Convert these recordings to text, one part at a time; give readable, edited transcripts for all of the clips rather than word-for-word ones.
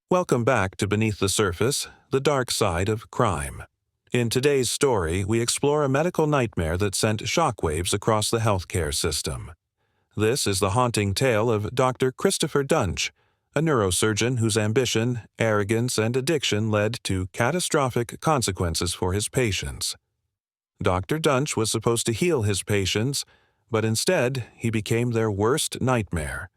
Welcome back to Beneath the Surface, the dark side of crime. In today's story, we explore a medical nightmare that sent shockwaves across the healthcare system. This is the haunting tale of Dr. Christopher Dunch, a neurosurgeon whose ambition, arrogance, and addiction led to catastrophic consequences for his patients. Dr. Dunch was supposed to heal his patients, but instead he became their worst nightmare.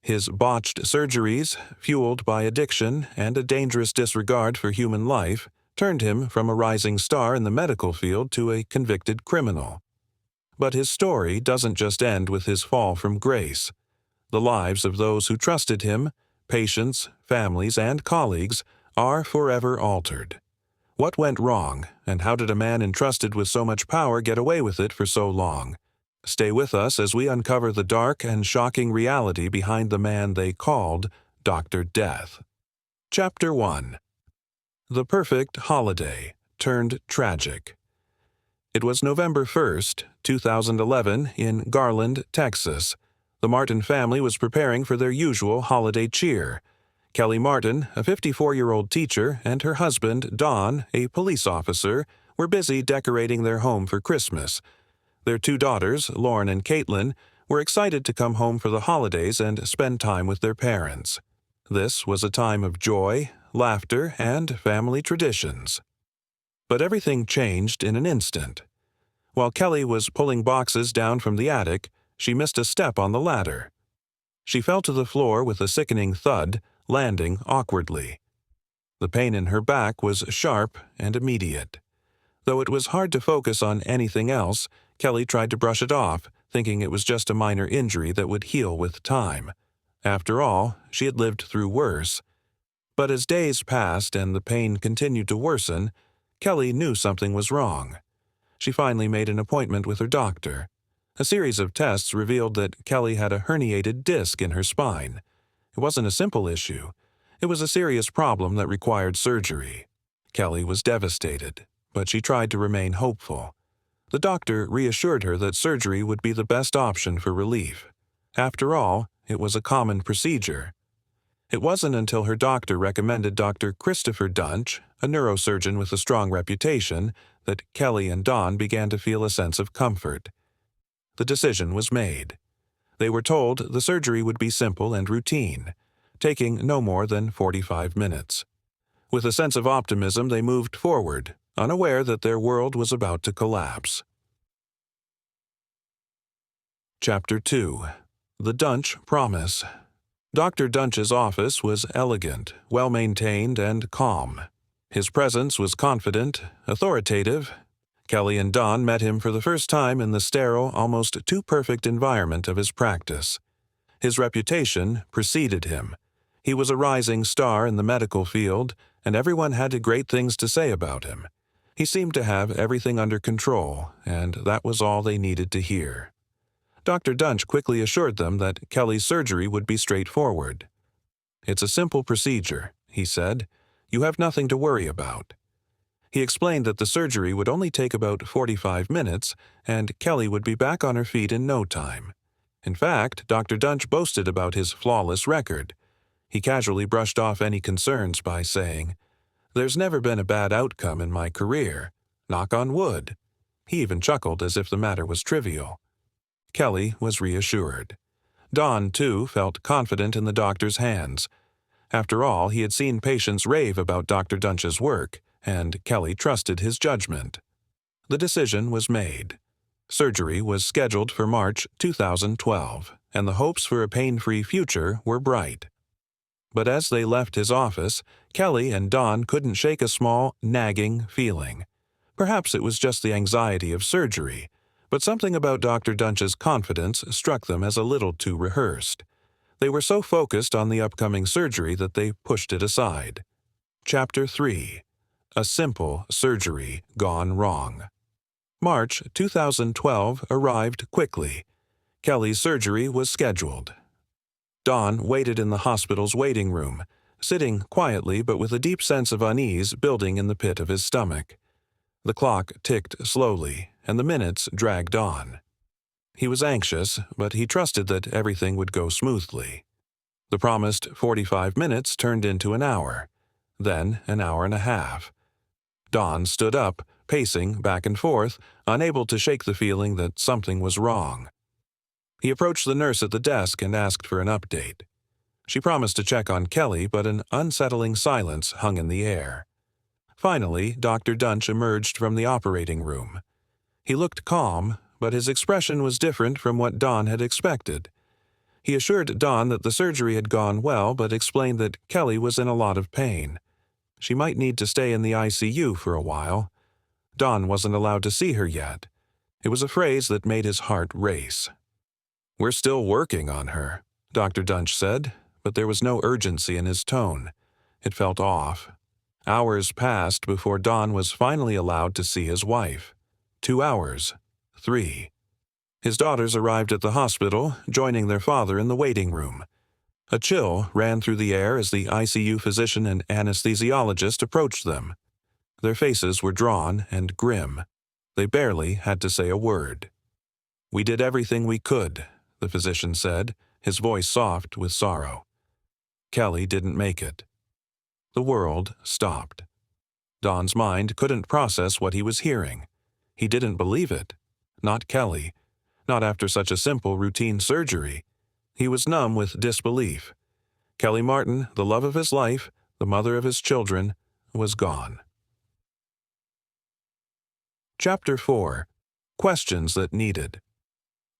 His botched surgeries, fueled by addiction and a dangerous disregard for human life, turned him from a rising star in the medical field to a convicted criminal. But his story doesn't just end with his fall from grace. The lives of those who trusted him, patients, families, and colleagues, are forever altered. What went wrong, and how did a man entrusted with so much power get away with it for so long? Stay with us as we uncover the dark and shocking reality behind the man they called Dr. Death. Chapter 1. The Perfect Holiday Turned Tragic. It was November 1st, 2011, in Garland, Texas. The Martin family was preparing for their usual holiday cheer. Kelly Martin, a 54-year-old teacher, and her husband, Don, a police officer, were busy decorating their home for Christmas. Their two daughters, Lauren and Caitlin, were excited to come home for the holidays and spend time with their parents. This was a time of joy, laughter, and family traditions. But everything changed in an instant. While Kelly was pulling boxes down from the attic, she missed a step on the ladder. She fell to the floor with a sickening thud, landing awkwardly. The pain in her back was sharp and immediate. Though it was hard to focus on anything else, Kelly tried to brush it off, thinking it was just a minor injury that would heal with time. After all, she had lived through worse. But as days passed and the pain continued to worsen, Kelly knew something was wrong. She finally made an appointment with her doctor. A series of tests revealed that Kelly had a herniated disc in her spine. It wasn't a simple issue. It was a serious problem that required surgery. Kelly was devastated, but she tried to remain hopeful. The doctor reassured her that surgery would be the best option for relief. After all, it was a common procedure. It wasn't until her doctor recommended Dr. Christopher Dunch, a neurosurgeon with a strong reputation, that Kelly and Don began to feel a sense of comfort. The decision was made. They were told the surgery would be simple and routine, taking no more than 45 minutes. With a sense of optimism, they moved forward, unaware that their world was about to collapse. Chapter 2. The Dunch Promise. Dr. Dunch's office was elegant, well-maintained, and calm. His presence was confident, authoritative. Kelly and Don met him for the first time in the sterile, almost too perfect environment of his practice. His reputation preceded him. He was a rising star in the medical field, and everyone had great things to say about him. He seemed to have everything under control, and that was all they needed to hear. Dr. Dunch quickly assured them that Kelly's surgery would be straightforward. "It's a simple procedure," he said. "You have nothing to worry about." He explained that the surgery would only take about 45 minutes, and Kelly would be back on her feet in no time. In fact, Dr. Dunch boasted about his flawless record. He casually brushed off any concerns by saying, "There's never been a bad outcome in my career. Knock on wood." He even chuckled as if the matter was trivial. Kelly was reassured. Don, too, felt confident in the doctor's hands. After all, he had seen patients rave about Dr. Dunch's work, and Kelly trusted his judgment. The decision was made. Surgery was scheduled for March 2012, and the hopes for a pain-free future were bright. But as they left his office, Kelly and Don couldn't shake a small, nagging feeling. Perhaps it was just the anxiety of surgery, but something about Dr. Dunch's confidence struck them as a little too rehearsed. They were so focused on the upcoming surgery that they pushed it aside. Chapter 3. A Simple Surgery Gone Wrong. March 2012 arrived quickly. Kelly's surgery was scheduled. Don waited in the hospital's waiting room, sitting quietly but with a deep sense of unease building in the pit of his stomach. The clock ticked slowly, and the minutes dragged on. He was anxious, but he trusted that everything would go smoothly. The promised 45 minutes turned into an hour, then an hour and a half. Don stood up, pacing back and forth, unable to shake the feeling that something was wrong. He approached the nurse at the desk and asked for an update. She promised to check on Kelly, but an unsettling silence hung in the air. Finally, Dr. Dunch emerged from the operating room. He looked calm, but his expression was different from what Don had expected. He assured Don that the surgery had gone well, but explained that Kelly was in a lot of pain. She might need to stay in the ICU for a while. Don wasn't allowed to see her yet. It was a phrase that made his heart race. "We're still working on her," Dr. Dunch said, but there was no urgency in his tone. It felt off. Hours passed before Don was finally allowed to see his wife. 2 hours. 3. His daughters arrived at the hospital, joining their father in the waiting room. A chill ran through the air as the ICU physician and anesthesiologist approached them. Their faces were drawn and grim. They barely had to say a word. "We did everything we could," the physician said, his voice soft with sorrow. "Kelly didn't make it." The world stopped. Don's mind couldn't process what he was hearing. He didn't believe it. Not Kelly. Not after such a simple routine surgery. He was numb with disbelief. Kelly Martin, the love of his life, the mother of his children, was gone. Chapter 4. Questions that needed.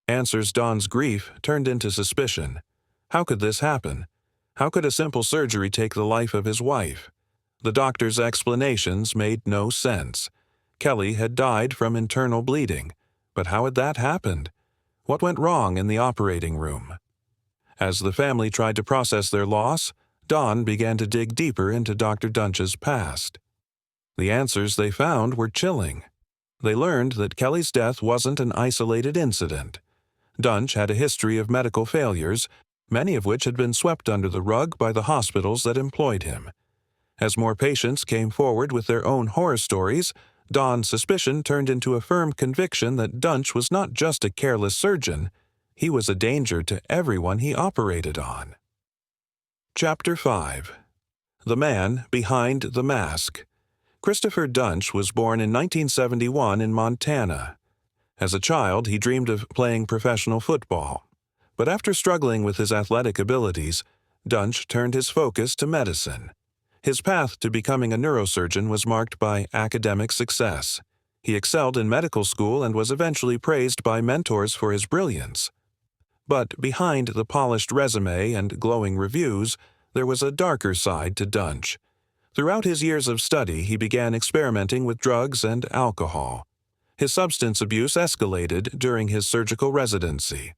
Answers. Don's grief turned into suspicion. How could this happen? How could a simple surgery take the life of his wife? The doctor's explanations made no sense. Kelly had died from internal bleeding. But how had that happened? What went wrong in the operating room? As the family tried to process their loss, Don began to dig deeper into Dr. Dunch's past. The answers they found were chilling. They learned that Kelly's death wasn't an isolated incident. Dunch had a history of medical failures, many of which had been swept under the rug by the hospitals that employed him. As more patients came forward with their own horror stories, Don's suspicion turned into a firm conviction that Dunch was not just a careless surgeon, he was a danger to everyone he operated on. Chapter 5. The Man Behind the Mask. Christopher Dunch was born in 1971 in Montana. As a child, he dreamed of playing professional football. But after struggling with his athletic abilities, Dunch turned his focus to medicine. His path to becoming a neurosurgeon was marked by academic success. He excelled in medical school and was eventually praised by mentors for his brilliance. But behind the polished resume and glowing reviews, there was a darker side to Dunch. Throughout his years of study, he began experimenting with drugs and alcohol. His substance abuse escalated during his surgical residency.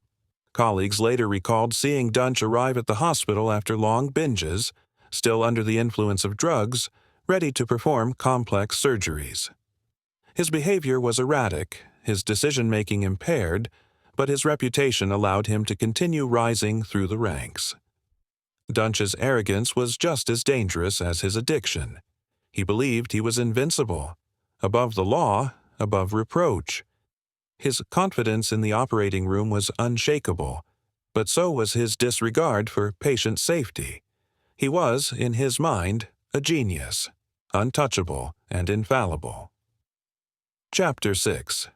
Colleagues later recalled seeing Dunch arrive at the hospital after long binges, still under the influence of drugs, ready to perform complex surgeries. His behavior was erratic, his decision-making impaired, but his reputation allowed him to continue rising through the ranks. Dunch's arrogance was just as dangerous as his addiction. He believed he was invincible, above the law, above reproach. His confidence in the operating room was unshakable, but so was his disregard for patient safety. He was, in his mind, a genius, untouchable and infallible. Chapter 6.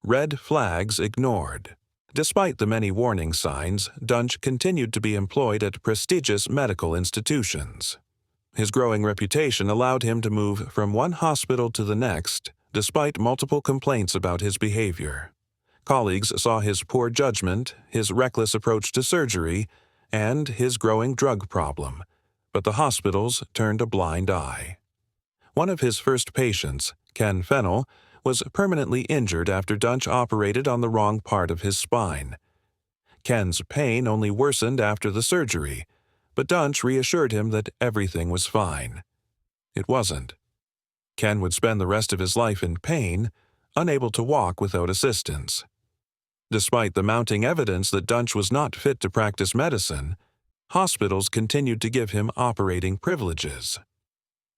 Red Flags Ignored. Despite the many warning signs, Dunch continued to be employed at prestigious medical institutions. His growing reputation allowed him to move from one hospital to the next, despite multiple complaints about his behavior. Colleagues saw his poor judgment, his reckless approach to surgery, and his growing drug problem, but the hospitals turned a blind eye. One of his first patients, Ken Fennell, was permanently injured after Dunch operated on the wrong part of his spine. Ken's pain only worsened after the surgery, but Dunch reassured him that everything was fine. It wasn't. Ken would spend the rest of his life in pain, unable to walk without assistance. Despite the mounting evidence that Dunch was not fit to practice medicine, hospitals continued to give him operating privileges.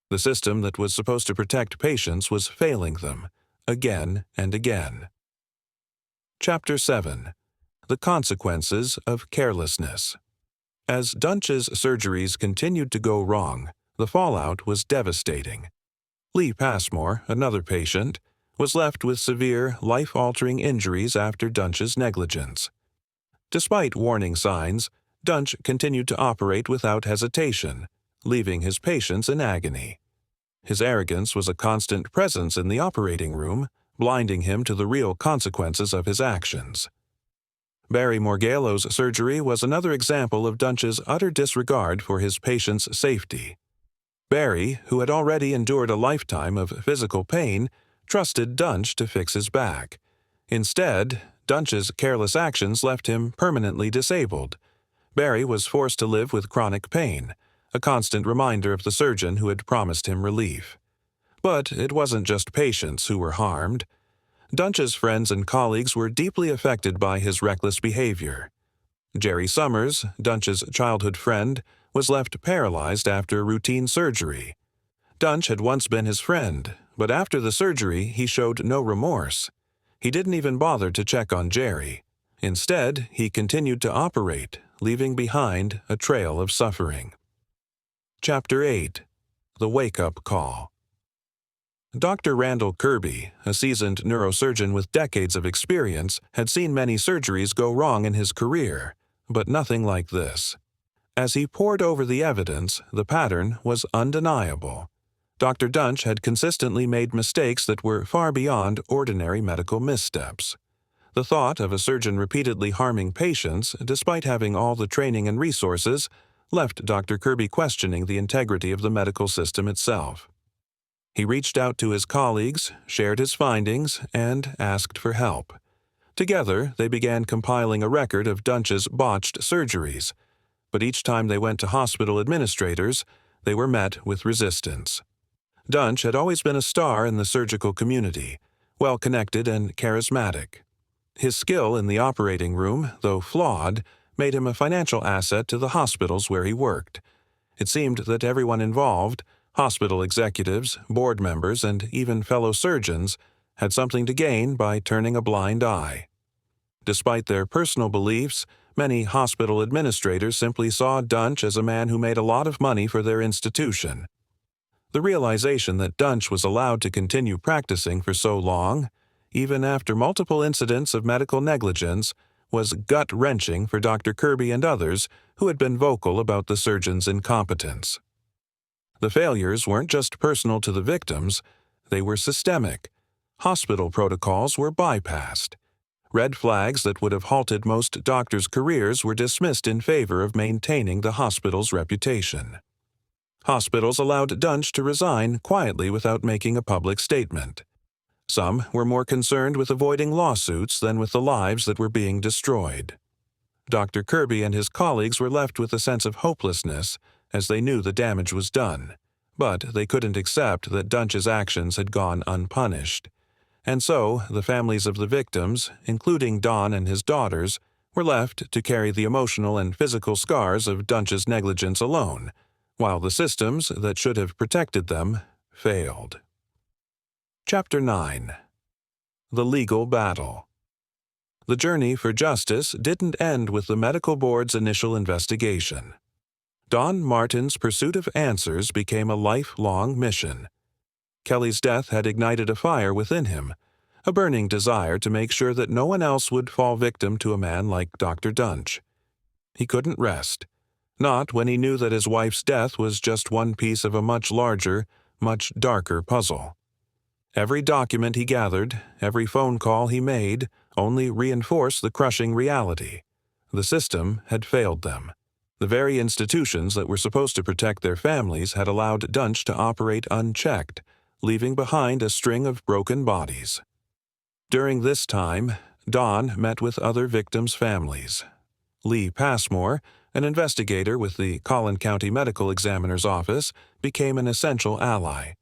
The system that was supposed to protect patients was failing them, again and again. Chapter 7. The Consequences of Carelessness. As Dunch's surgeries continued to go wrong, the fallout was devastating. Lee Passmore, another patient, was left with severe, life-altering injuries after Dunch's negligence. Despite warning signs, Dunch continued to operate without hesitation, leaving his patients in agony. His arrogance was a constant presence in the operating room, blinding him to the real consequences of his actions. Barry Morgello's surgery was another example of Dunch's utter disregard for his patients' safety. Barry, who had already endured a lifetime of physical pain, trusted Dunch to fix his back. Instead, Dunch's careless actions left him permanently disabled. Barry was forced to live with chronic pain, a constant reminder of the surgeon who had promised him relief. But it wasn't just patients who were harmed. Dunch's friends and colleagues were deeply affected by his reckless behavior. Jerry Summers, Dunch's childhood friend, was left paralyzed after routine surgery. Dunch had once been his friend, but after the surgery he showed no remorse. He didn't even bother to check on Jerry. Instead, he continued to operate, leaving behind a trail of suffering. Chapter 8. The Wake-Up Call. Dr. Randall Kirby, a seasoned neurosurgeon with decades of experience, had seen many surgeries go wrong in his career, but nothing like this. As he pored over the evidence, the pattern was undeniable. Dr. Dunch had consistently made mistakes that were far beyond ordinary medical missteps. The thought of a surgeon repeatedly harming patients, despite having all the training and resources, left Dr. Kirby questioning the integrity of the medical system itself. He reached out to his colleagues, shared his findings, and asked for help. Together, they began compiling a record of Dunch's botched surgeries, but each time they went to hospital administrators, they were met with resistance. Dunch had always been a star in the surgical community, well-connected and charismatic. His skill in the operating room, though flawed, made him a financial asset to the hospitals where he worked. It seemed that everyone involved, hospital executives, board members, and even fellow surgeons, had something to gain by turning a blind eye. Despite their personal beliefs, many hospital administrators simply saw Dunch as a man who made a lot of money for their institution. The realization that Dunch was allowed to continue practicing for so long, even after multiple incidents of medical negligence, was gut-wrenching for Dr. Kirby and others who had been vocal about the surgeon's incompetence. The failures weren't just personal to the victims, they were systemic. Hospital protocols were bypassed. Red flags that would have halted most doctors' careers were dismissed in favor of maintaining the hospital's reputation. Hospitals allowed Dunch to resign quietly without making a public statement. Some were more concerned with avoiding lawsuits than with the lives that were being destroyed. Dr. Kirby and his colleagues were left with a sense of hopelessness as they knew the damage was done, but they couldn't accept that Dunch's actions had gone unpunished. And so, the families of the victims, including Don and his daughters, were left to carry the emotional and physical scars of Dunch's negligence alone, while the systems that should have protected them failed. Chapter 9. The Legal Battle. The journey for justice didn't end with the medical board's initial investigation. Don Martin's pursuit of answers became a lifelong mission. Kelly's death had ignited a fire within him, a burning desire to make sure that no one else would fall victim to a man like Dr. Dunch. He couldn't rest, not when he knew that his wife's death was just one piece of a much larger, much darker puzzle. Every document he gathered, every phone call he made, only reinforced the crushing reality. The system had failed them. The very institutions that were supposed to protect their families had allowed Dunch to operate unchecked, leaving behind a string of broken bodies. During this time, Don met with other victims' families. Lee Passmore, an investigator with the Collin County Medical Examiner's Office, became an essential ally.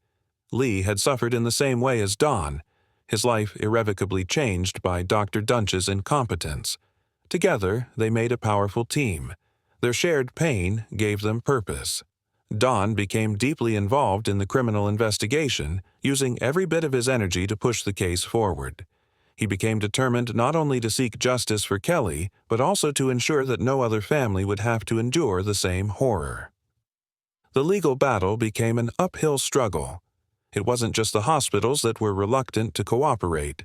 Lee had suffered in the same way as Don, his life irrevocably changed by Dr. Dunch's incompetence. Together, they made a powerful team. Their shared pain gave them purpose. Don became deeply involved in the criminal investigation, using every bit of his energy to push the case forward. He became determined not only to seek justice for Kelly, but also to ensure that no other family would have to endure the same horror. The legal battle became an uphill struggle. It wasn't just the hospitals that were reluctant to cooperate.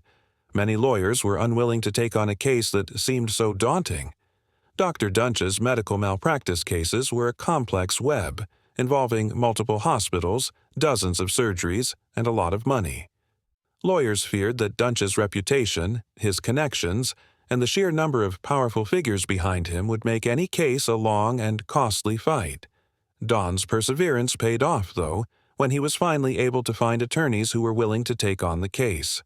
Many lawyers were unwilling to take on a case that seemed so daunting. Dr. Dunch's medical malpractice cases were a complex web, involving multiple hospitals, dozens of surgeries, and a lot of money. Lawyers feared that Dunch's reputation, his connections, and the sheer number of powerful figures behind him would make any case a long and costly fight. Don's perseverance paid off, though, when he was finally able to find attorneys who were willing to take on the case.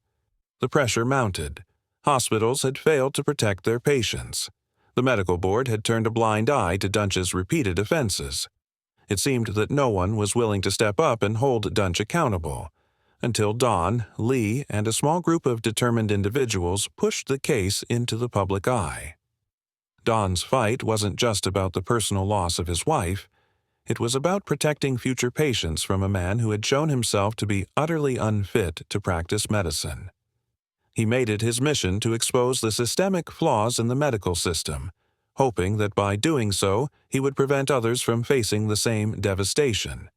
The pressure mounted. Hospitals had failed to protect their patients. The medical board had turned a blind eye to Dunch's repeated offenses. It seemed that no one was willing to step up and hold Dunch accountable, until Don, Lee, and a small group of determined individuals pushed the case into the public eye. Don's fight wasn't just about the personal loss of his wife. It was about protecting future patients from a man who had shown himself to be utterly unfit to practice medicine. He made it his mission to expose the systemic flaws in the medical system, hoping that by doing so he would prevent others from facing the same devastation.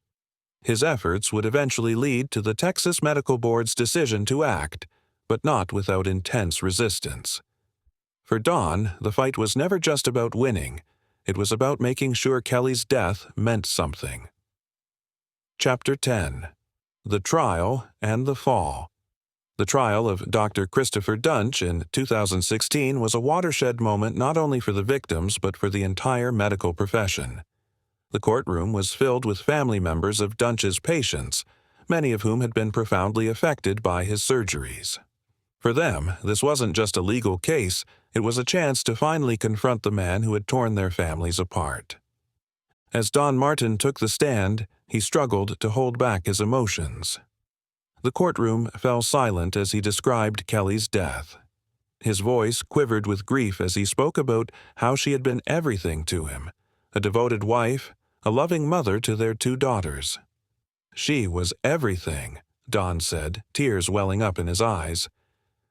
His efforts would eventually lead to the Texas Medical Board's decision to act, but not without intense resistance. For Don, the fight was never just about winning. It was about making sure Kelly's death meant something. Chapter 10. The Trial and the Fall. The trial of Dr. Christopher Dunch in 2016 was a watershed moment not only for the victims but for the entire medical profession. The courtroom was filled with family members of Dunch's patients, many of whom had been profoundly affected by his surgeries. For them, this wasn't just a legal case, it was a chance to finally confront the man who had torn their families apart. As Don Martin took the stand, he struggled to hold back his emotions. The courtroom fell silent as he described Kelly's death. His voice quivered with grief as he spoke about how she had been everything to him, a devoted wife, a loving mother to their 2 daughters. She was everything, Don said, tears welling up in his eyes.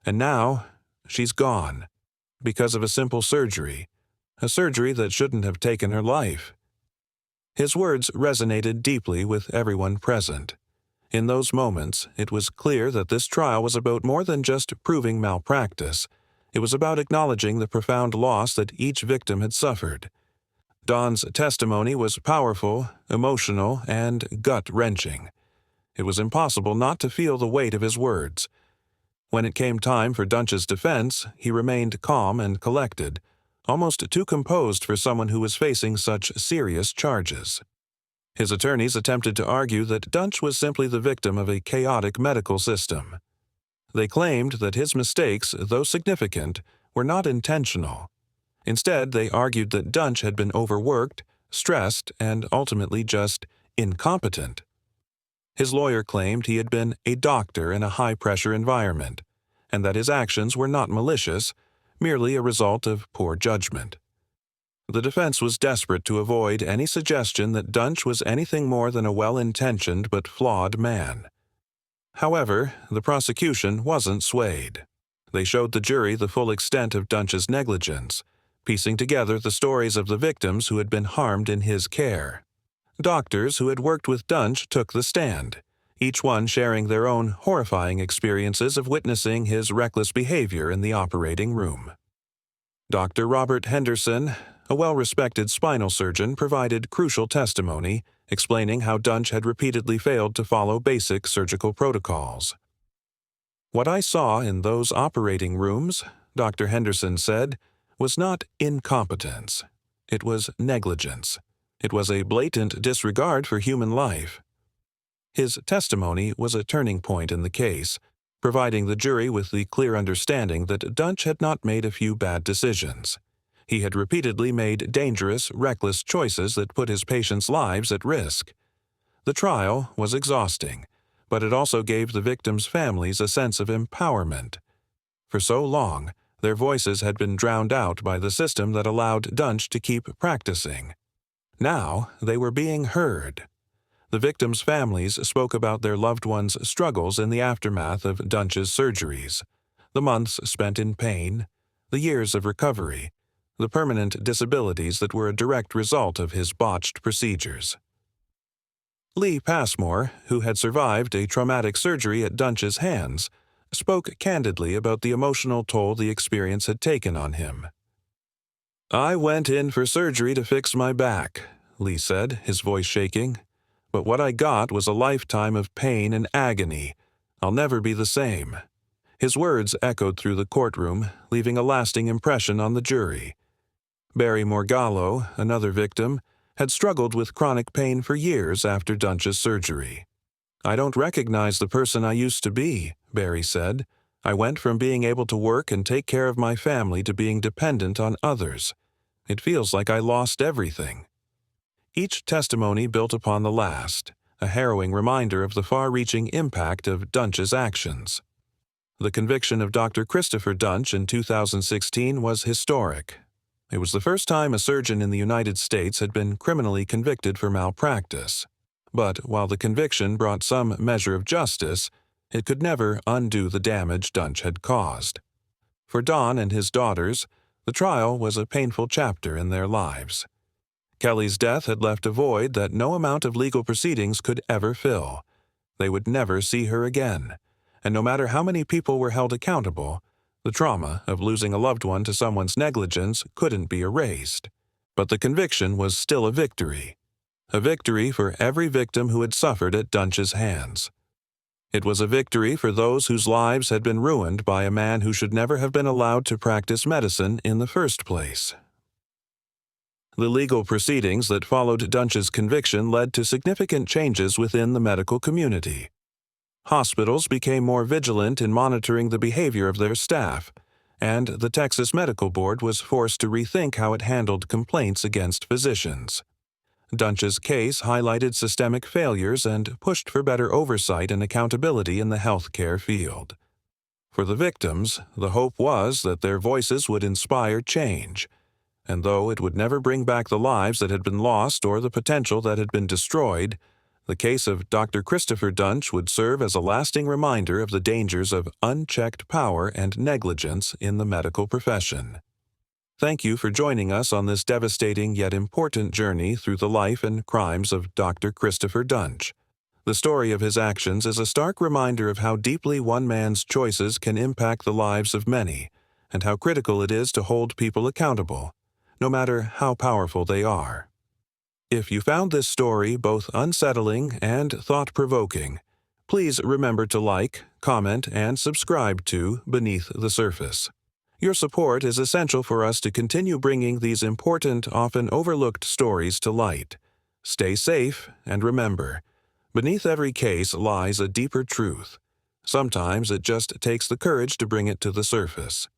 And now, she's gone, because of a simple surgery, a surgery that shouldn't have taken her life. His words resonated deeply with everyone present. In those moments, it was clear that this trial was about more than just proving malpractice. It was about acknowledging the profound loss that each victim had suffered. Don's testimony was powerful, emotional, and gut-wrenching. It was impossible not to feel the weight of his words. When it came time for Dunch's defense, he remained calm and collected, almost too composed for someone who was facing such serious charges. His attorneys attempted to argue that Dunch was simply the victim of a chaotic medical system. They claimed that his mistakes, though significant, were not intentional. Instead, they argued that Dunch had been overworked, stressed, and ultimately just incompetent. His lawyer claimed he had been a doctor in a high-pressure environment, and that his actions were not malicious, merely a result of poor judgment. The defense was desperate to avoid any suggestion that Dunch was anything more than a well-intentioned but flawed man. However, the prosecution wasn't swayed. They showed the jury the full extent of Dunch's negligence, piecing together the stories of the victims who had been harmed in his care. Doctors who had worked with Dunch took the stand, each one sharing their own horrifying experiences of witnessing his reckless behavior in the operating room. Dr. Robert Henderson, a well-respected spinal surgeon, provided crucial testimony, explaining how Dunch had repeatedly failed to follow basic surgical protocols. "What I saw in those operating rooms," Dr. Henderson said, "was not incompetence. It was negligence. It was a blatant disregard for human life." His testimony was a turning point in the case, providing the jury with the clear understanding that Dunch had not made a few bad decisions. He had repeatedly made dangerous, reckless choices that put his patients' lives at risk. The trial was exhausting, but it also gave the victims' families a sense of empowerment. For so long, their voices had been drowned out by the system that allowed Dunch to keep practicing. Now they were being heard. The victims' families spoke about their loved ones' struggles in the aftermath of Dunch's surgeries. the months spent in pain, the years of recovery, the permanent disabilities that were a direct result of his botched procedures. Lee Passmore, who had survived a traumatic surgery at Dunch's hands, spoke candidly about the emotional toll the experience had taken on him. "I went in for surgery to fix my back," Lee said, his voice shaking. "But what I got was a lifetime of pain and agony. I'll never be the same." His words echoed through the courtroom, leaving a lasting impression on the jury. Barry Morgallo, another victim, had struggled with chronic pain for years after Dunch's surgery. "I don't recognize the person I used to be," Barry said. "I went from being able to work and take care of my family to being dependent on others. It feels like I lost everything." Each testimony built upon the last, a harrowing reminder of the far-reaching impact of Dunch's actions. The conviction of Dr. Christopher Dunch in 2016 was historic. It was the first time a surgeon in the United States had been criminally convicted for malpractice. But while the conviction brought some measure of justice, it could never undo the damage Dunch had caused. For Don and his daughters, the trial was a painful chapter in their lives. Kelly's death had left a void that no amount of legal proceedings could ever fill. They would never see her again, and no matter how many people were held accountable, the trauma of losing a loved one to someone's negligence couldn't be erased. But the conviction was still a victory for every victim who had suffered at Dunch's hands. It was a victory for those whose lives had been ruined by a man who should never have been allowed to practice medicine in the first place. The legal proceedings that followed Dunch's conviction led to significant changes within the medical community. Hospitals became more vigilant in monitoring the behavior of their staff, and the Texas Medical Board was forced to rethink how it handled complaints against physicians. Dunch's case highlighted systemic failures and pushed for better oversight and accountability in the healthcare field. For the victims, the hope was that their voices would inspire change, and though it would never bring back the lives that had been lost or the potential that had been destroyed, the case of Dr. Christopher Dunch would serve as a lasting reminder of the dangers of unchecked power and negligence in the medical profession. Thank you for joining us on this devastating yet important journey through the life and crimes of Dr. Christopher Dunch. The story of his actions is a stark reminder of how deeply one man's choices can impact the lives of many, and how critical it is to hold people accountable, no matter how powerful they are. If you found this story both unsettling and thought-provoking, please remember to like, comment, and subscribe to Beneath the Surface. Your support is essential for us to continue bringing these important, often overlooked stories to light. Stay safe, and remember, beneath every case lies a deeper truth. Sometimes it just takes the courage to bring it to the surface.